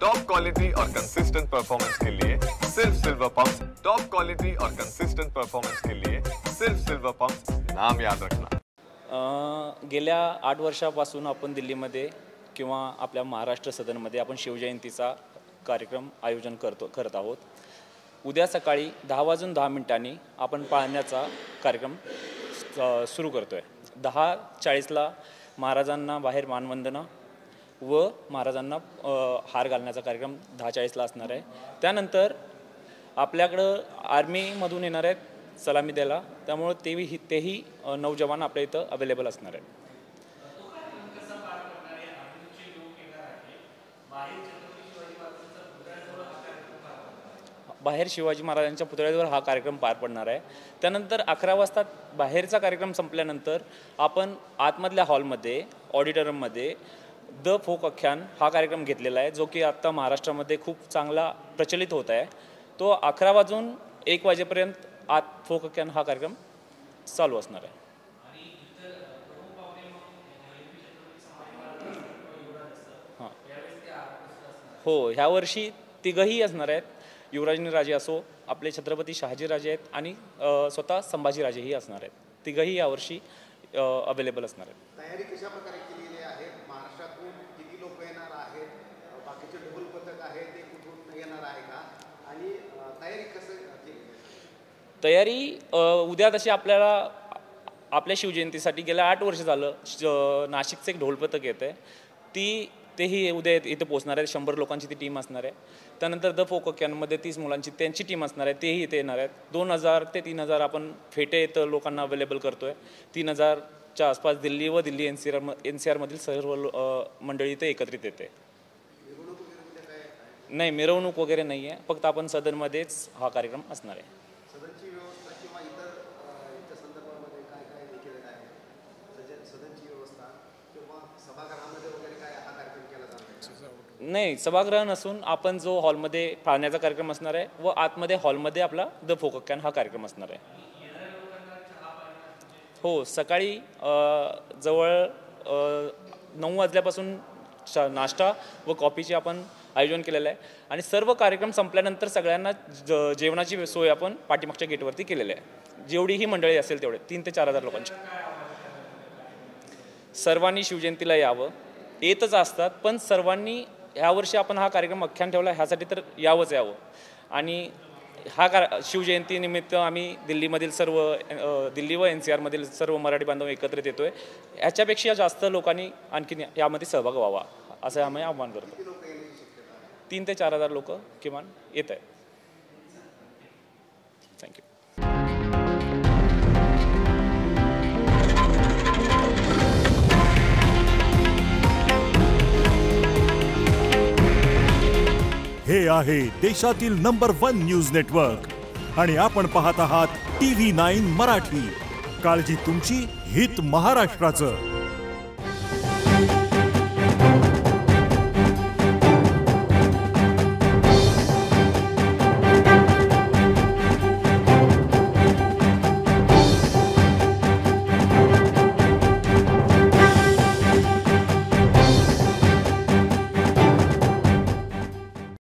Top quality और consistent performance के लिए सिर्फ सिल्वर पंप्स। टॉप क्वालिटी और कंसिस्टेंट परफॉर्मेंस के लिए सिर्फ सिल्वर पंप्स, नाम याद रखना। गेल्या 8 वर्षापासून आपण दिल्लीमध्ये किंवा आपल्या महाराष्ट्र सदनमध्ये आपण शिवजयंतीचा कार्यक्रम आयोजन करत आहोत। उद्या सकाळी 10:10 आपण पाळण्याचा कार्यक्रम सुरू करतोय। 10:40ला महाराजांना बाहेर मानवंदना व महाराजांना हार घालण्याचा कार्यक्रम 10:40ला असणार आहे। त्यानंतर आपल्याकडे आर्मीमधून येणार आहेत सलामी द्यायला, त्यामुळे तेही नौजवान आपल्या इथं अवेलेबल असणार आहेत। बाहेर शिवाजी महाराजांच्या पुतळ्यावर हा कार्यक्रम पार पडणार आहे। त्यानंतर 11 वाजता बाहेरचा कार्यक्रम संपल्यानंतर आपण आतमधल्या हॉलमध्ये ऑडिटोरियममध्ये द फोक आख्यान हा कार्यक्रम घेतलेला आहे, जो की आता महाराष्ट्रामध्ये खूप चांगला प्रचलित होत आहे। तो 11 वाजून 1 वाजेपर्यंत आत फोक आख्यान हा कार्यक्रम चालू असणार आहे। हां हो, ह्या वर्षी तिघही असणार आहेत। युवराजनी राजे असो, आपले छत्रपती शहाजीराजे आहेत आणि स्वतः संभाजीराजेही असणार आहेत। तिघही यावर्षी अवेलेबल असणार आहेत। तयारी कशा प्रकारे केलेली आहे? महाराष्ट्रातून किती लोक येणार आहेत? बाकीचे ढोल पथक आहे ते कुठून येणार आहे का? आणि तयारी कसं? तयारी उद्या तशी आपल्याला आपल्या शिवजयंतीसाठी गेल्या 8 वर्ष झालं नाशिकचं एक ढोल पथक येतं आहे, तेही उद्या इथे पोहोचणार आहे। 100 लोकांची ती टीम असणार आहे। त्यानंतर द फोक आख्यानमध्ये 30 मुलांची त्यांची टीम असणार आहे, तेही इथे येणार आहेत। 2000 ते 3000 आपण फेटे इथं लोकांना अवेलेबल करतोय। 3000च्या आसपास दिल्ली व दिल्ली NCR मधील सर्व मंडळी इथे एकत्रित येते। नाही, मिरवणूक वगैरे नाही आहे, फक्त आपण सदनमध्येच हा कार्यक्रम असणार आहे। सदनची व्यवस्था किंवा इतर याच्या संदर्भामध्ये काय काय केलेलं आहे? सदनची व्यवस्था किंवा सभागृहामध्ये वगैरे काय हा कार्यक्रम केला जाणार आहे? नाही, सभागृह नसून आपण जो हॉलमध्ये पाळण्याचा कार्यक्रम असणार आहे व आतमध्ये हॉलमध्ये आपला द फोक आख्यान हा कार्यक्रम असणार आहे। हो, सकाळी जवळ 9 वाजल्यापासून नाश्ता व कॉफीचे आपण आयोजन केलेलं आहे आणि सर्व कार्यक्रम संपल्यानंतर सगळ्यांना जेवणाची सोय आपण पाठीमागच्या गेटवरती केलेली आहे। जेवढीही मंडळी असेल तेवढे 3 ते 4000 लोकांची। सर्वांनी शिवजयंतीला यावं, येतच असतात, पण सर्वांनी यावर्षी आपण हा कार्यक्रम आख्यान ठेवला ह्यासाठी तर यावंच यावं। आणि शिवजयंतीनिमित्त आम्ही दिल्लीमधील सर्व दिल्ली व NCR मधील सर्व मराठी बांधव एकत्रित येतोय। ह्याच्यापेक्षा जास्त लोकांनी आणखी यामध्ये सहभाग व्हावा असं आम्ही आव्हान करतो। 3 ते 4000 लोक किमान येत आहेत। थँक्यू। हे आहे देशातील नंबर 1 न्यूज नेटवर्क आणि आपण पाहत आहात TV9 मराठी। काळजी तुमची, हित महाराष्ट्राचं।